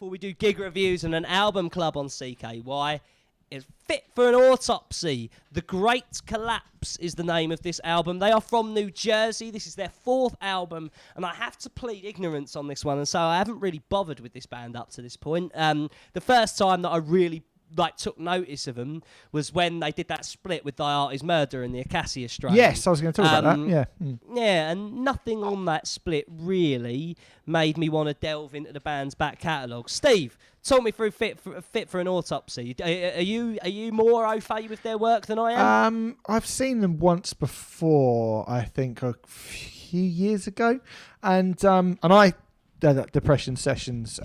before we do gig reviews and an album club on CKY is Fit for an Autopsy. The Great Collapse is the name of this album. They are from New Jersey. This is their 4th album, and I have to plead ignorance on this one, and so I haven't really bothered with this band up to this point. The first time that I really took notice of them was when they did that split with Die Artist Murder and the Acacia Strain. Yes, I was going to talk about that. Yeah. Yeah, and nothing on that split really made me want to delve into the band's back catalogue. Steve, talk me through Fit for an Autopsy. Are you more au fait with their work than I am? I've seen them once before, I think a few years ago, and I did that Depression Sessions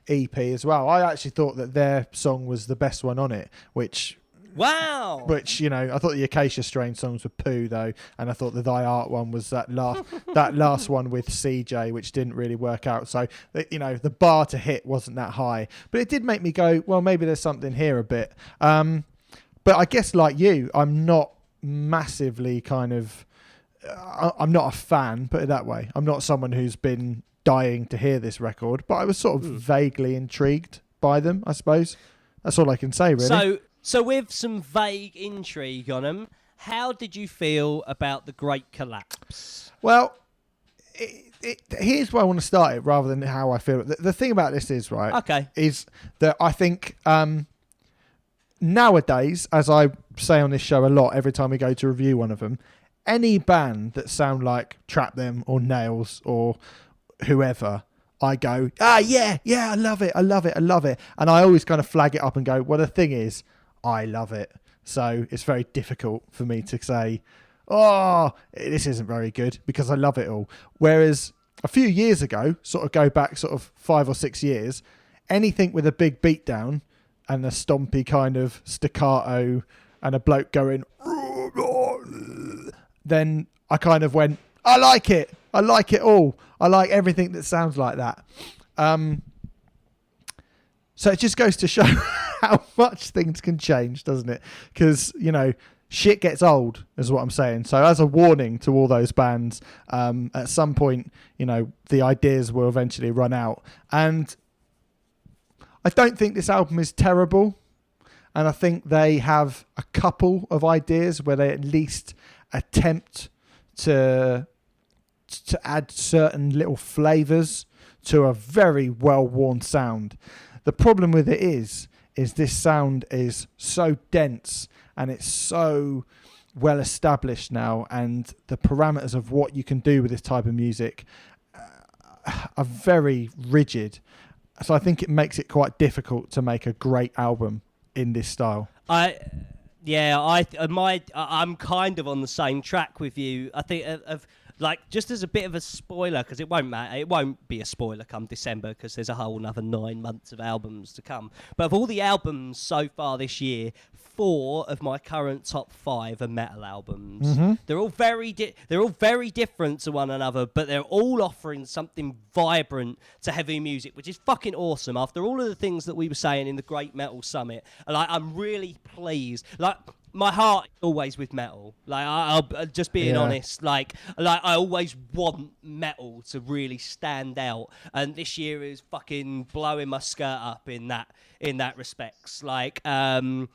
EP as well. I actually thought that their song was the best one on it, which wow. Which, you know, I thought the Acacia Strain songs were poo though, and I thought the Thy Art one was that last one with CJ, which didn't really work out. So, you know, the bar to hit wasn't that high, but it did make me go, well, maybe there's something here a bit. But I guess like you, I'm not massively kind of, I'm not a fan, put it that way. I'm not someone who's been dying to hear this record, but I was sort of vaguely intrigued by them, I suppose. That's all I can say, really. So with some vague intrigue on them, how did you feel about The Great Collapse? Well, here's where I want to start it rather than how I feel. The thing about this is, right, is that I think nowadays, as I say on this show a lot every time we go to review one of them, any band that sound like Trap Them or Nails or whoever, I go, yeah, I love it. And I always kind of flag it up and go, well, the thing is, I love it. So it's very difficult for me to say, oh, this isn't very good, because I love it all. Whereas a few years ago, sort of go back sort of 5 or 6 years, anything with a big beat down and a stompy kind of staccato and a bloke going, then I kind of went, I like it. I like it all. I like everything that sounds like that. So it just goes to show how much things can change, doesn't it? Because, you know, shit gets old, is what I'm saying. So as a warning to all those bands, at some point, you know, the ideas will eventually run out. And I don't think this album is terrible. And I think they have a couple of ideas where they at least attempt to add certain little flavours to a very well-worn sound. The problem with it is this sound is so dense and it's so well established now, and the parameters of what you can do with this type of music are very rigid. So I think it makes it quite difficult to make a great album in this style. I'm kind of on the same track with you. I think like, just as a bit of a spoiler, because it won't matter, it won't be a spoiler come December, because there's a whole another 9 months of albums to come. But of all the albums so far this year, 4 of my current top 5 are metal albums. Mm-hmm. They're all very different to one another, but they're all offering something vibrant to heavy music, which is fucking awesome. After all of the things that we were saying in the Great Metal Summit, like, I'm really pleased. Like, my heart is always with metal. Like, I'll just being honest. Like I always want metal to really stand out, and this year is fucking blowing my skirt up in that respects. Like, and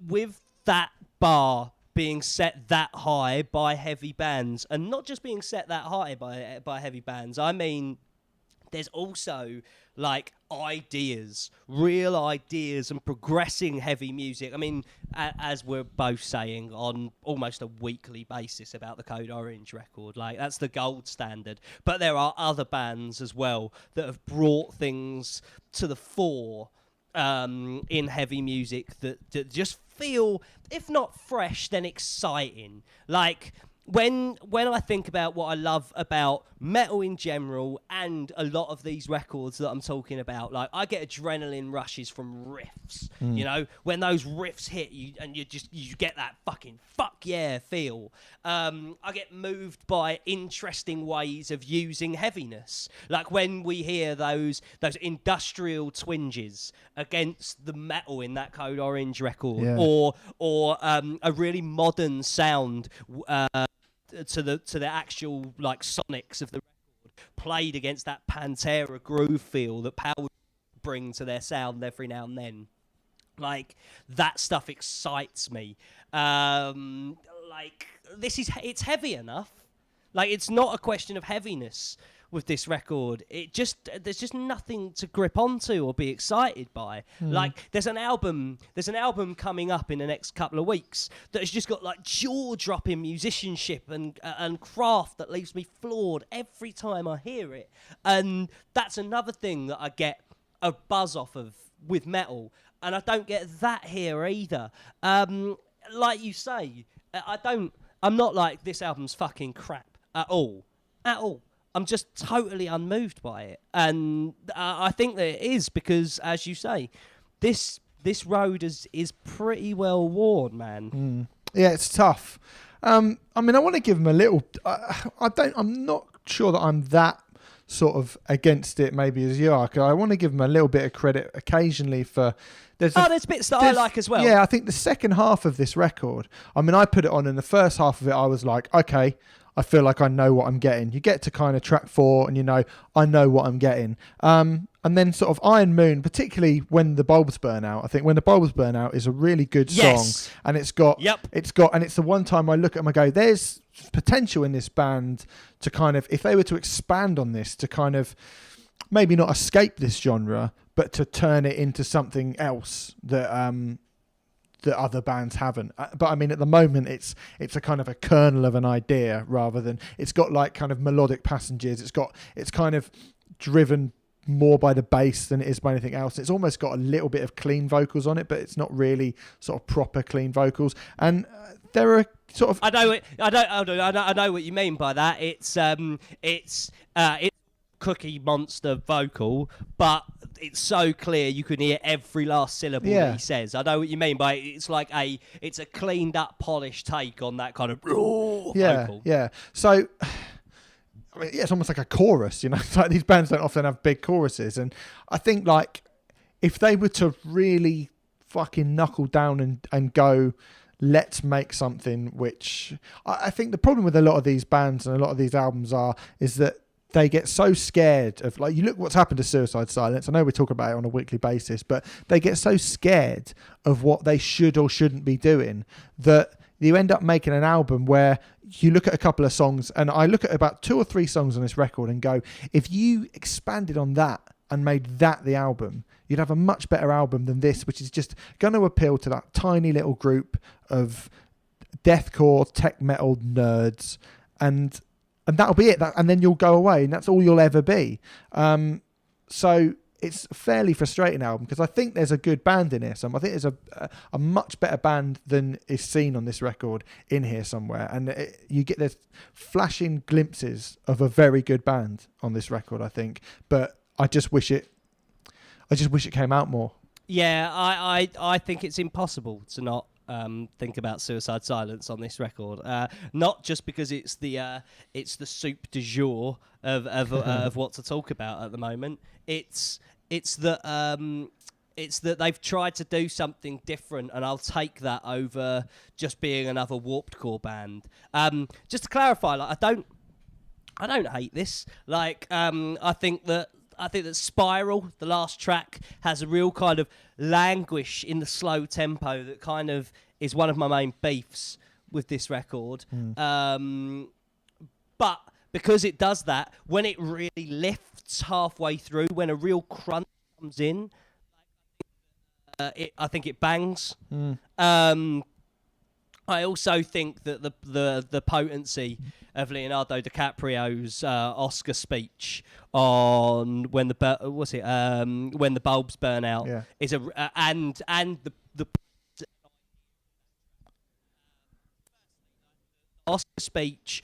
with that bar being set that high by heavy bands, and not just being set that high by heavy bands, I mean, there's also like real ideas and progressing heavy music. I mean, as we're both saying on almost a weekly basis about the Code Orange record, like, that's the gold standard. But there are other bands as well that have brought things to the fore in heavy music that just feel, if not fresh, then exciting. Like, when I think about what I love about metal in general and a lot of these records that I'm talking about, like, I get adrenaline rushes from riffs. You know, when those riffs hit you and you get that fucking fuck yeah feel. I get moved by interesting ways of using heaviness, like when we hear those industrial twinges against the metal in that Code Orange record, or a really modern sound to the actual, like, sonics of the record. played against that Pantera groove feel that Power bring to their sound every now and then. Like, that stuff excites me. Like, it's heavy enough. Like, it's not a question of heaviness with this record. There's just nothing to grip onto or be excited by. Like, there's an album coming up in the next couple of weeks that has just got like jaw-dropping musicianship and craft that leaves me floored every time I hear it. And that's another thing that I get a buzz off of with metal, and I don't get that here either. Like you say, I'm not like, this album's fucking crap at all. I'm just totally unmoved by it, and I think that it is because, as you say, this road is pretty well worn, man. Yeah, it's tough. I mean, I want to give them a little. I'm not sure that I'm that sort of against it, maybe as you are. 'Cause I want to give them a little bit of credit occasionally for. There's bits that I like as well. Yeah, I think the second half of this record. I mean, I put it on, and the first half of it, I was like, okay, I feel like I know what I'm getting. You get to kind of track 4 and I know what I'm getting. And then sort of Iron Moon, particularly when the bulbs burn out. I think When the Bulbs Burn Out is a really good song. And it's the one time I look at them, I go, there's potential in this band to kind of, if they were to expand on this, to kind of maybe not escape this genre, but to turn it into something else that other bands haven't. But I mean, at the moment, it's a kind of a kernel of an idea rather than, it's got like kind of melodic passages. It's kind of driven more by the bass than it is by anything else. It's almost got a little bit of clean vocals on it, but it's not really sort of proper clean vocals. And there are sort of, I know what you mean by that. It's Cookie Monster vocal, but it's so clear you can hear every last syllable that he says. I know what you mean by it. It's like it's a cleaned up, polished take on that kind of vocal. Yeah. So, I mean, it's almost like a chorus, It's like these bands don't often have big choruses, and I think like if they were to really fucking knuckle down and go, let's make something, which I think the problem with a lot of these bands and a lot of these albums is that they get so scared of, like, you look what's happened to Suicide Silence. I know we talk about it on a weekly basis, but they get so scared of what they should or shouldn't be doing that you end up making an album where you look at a couple of songs, and I look at about 2 or 3 songs on this record and go, if you expanded on that and made that the album, you'd have a much better album than this, which is just going to appeal to that tiny little group of deathcore, tech metal nerds, and that'll be it. And then you'll go away, and that's all you'll ever be. So it's a fairly frustrating album because I think there's a good band in here. I think there's a much better band than is seen on this record in here somewhere. And you get there's flashing glimpses of a very good band on this record, I think. But I just wish it came out more. Yeah, I think it's impossible to not think about Suicide Silence on this record. Not just because it's the soup du jour of what to talk about at the moment. It's that they've tried to do something different, and I'll take that over just being another Warped Core band. Just to clarify, like I don't hate this. Like I think that Spiral, the last track, has a real kind of languish in the slow tempo that kind of is one of my main beefs with this record. But because it does that, when it really lifts halfway through, when a real crunch comes in, I think it bangs. I also think that the potency of Leonardo DiCaprio's Oscar speech on when the bulbs burn out is and the Oscar speech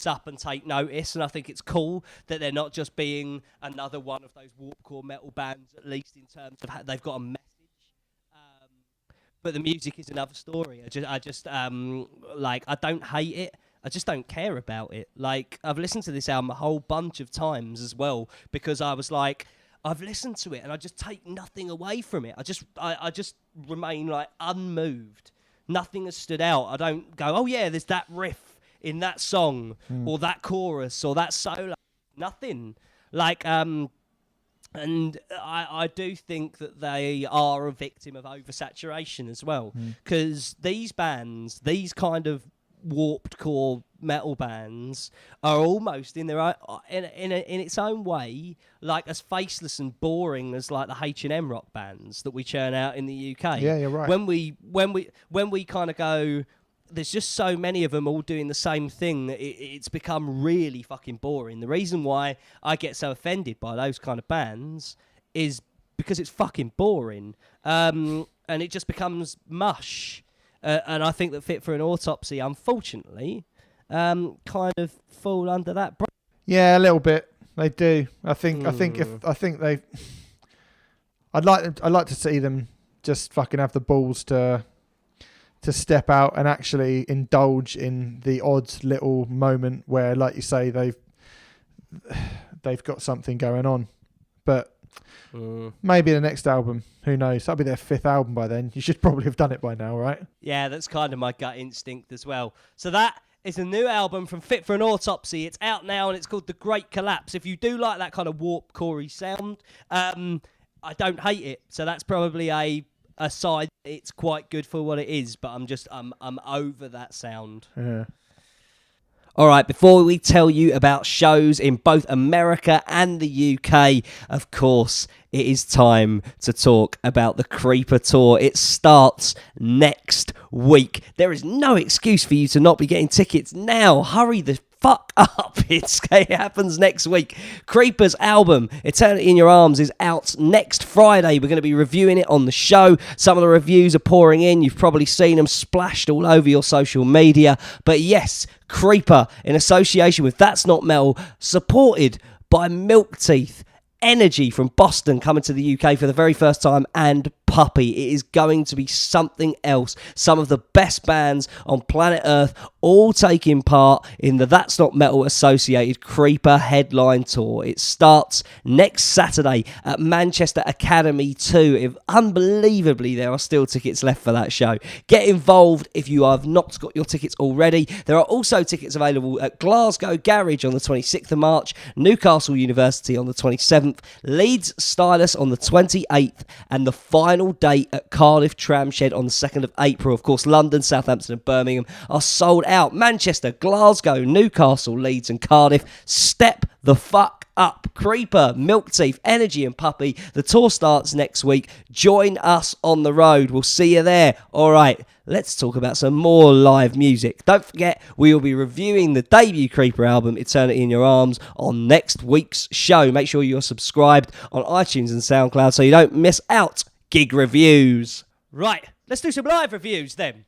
up and take notice, and I think it's cool that they're not just being another one of those Warped Core metal bands, at least in terms of how they've got a message. But the music is another story. I just like, I don't hate it. I just don't care about it. Like, I've listened to this album a whole bunch of times as well, because I was like, I've listened to it and I just take nothing away from it. I just remain like unmoved. Nothing has stood out. I don't go, oh yeah, there's that riff in that song or that chorus or that solo. Nothing. Like, and I do think that they are a victim of oversaturation as well, because these bands, these kind of warped core metal bands, are almost in their own, in its own way, like as faceless and boring as like the H&M rock bands that we churn out in the UK. Yeah, you're right. When we kind of go, there's just so many of them all doing the same thing that it's become really fucking boring. The reason why I get so offended by those kind of bands is because it's fucking boring, and it just becomes mush. And I think that Fit for an Autopsy, unfortunately, kind of fall under that. Yeah, a little bit. They do. I think they. I'd like to see them just fucking have the balls to step out and actually indulge in the odd little moment where, like you say, they've got something going on. But maybe the next album, who knows? That'll be their 5th album by then. You should probably have done it by now, right? Yeah, that's kind of my gut instinct as well. So that is a new album from Fit for an Autopsy. It's out now and it's called The Great Collapse. If you do like that kind of warp corey sound, I don't hate it. So that's probably a side. It's quite good for what it is, but I'm over that sound. Yeah. All right, before we tell you about shows in both America and the UK, of course, it is time to talk about the Creeper Tour. It starts next week. There is no excuse for you to not be getting tickets now. Hurry the fuck up. It happens next week. Creeper's album, Eternity in Your Arms, is out next Friday. We're going to be reviewing it on the show. Some of the reviews are pouring in. You've probably seen them splashed all over your social media. But yes, Creeper, in association with That's Not Metal, supported by Milk Teeth, Energy from Boston coming to the UK for the very first time, and Puppy. It is going to be something else. Some of the best bands on planet Earth all taking part in the That's Not Metal associated Creeper headline tour. It starts next Saturday at Manchester Academy 2. Unbelievably, there are still tickets left for that show. Get involved if you have not got your tickets already. There are also tickets available at Glasgow Garage on the 26th of March, Newcastle University on the 27th, Leeds Stylus on the 28th, and the final date at Cardiff Tramshed on the 2nd of April. Of course, London, Southampton and Birmingham are sold out. Manchester, Glasgow, Newcastle, Leeds and Cardiff, step the fuck up. Creeper, Milk Teeth, Energy and Puppy. The tour starts next week. Join us on the road. We'll see you there. All right, let's talk about some more live music. Don't forget, we will be reviewing the debut Creeper album, Eternity in Your Arms, on next week's show. Make sure you're subscribed on iTunes and SoundCloud so you don't miss out. Gig reviews. Right, let's do some live reviews then.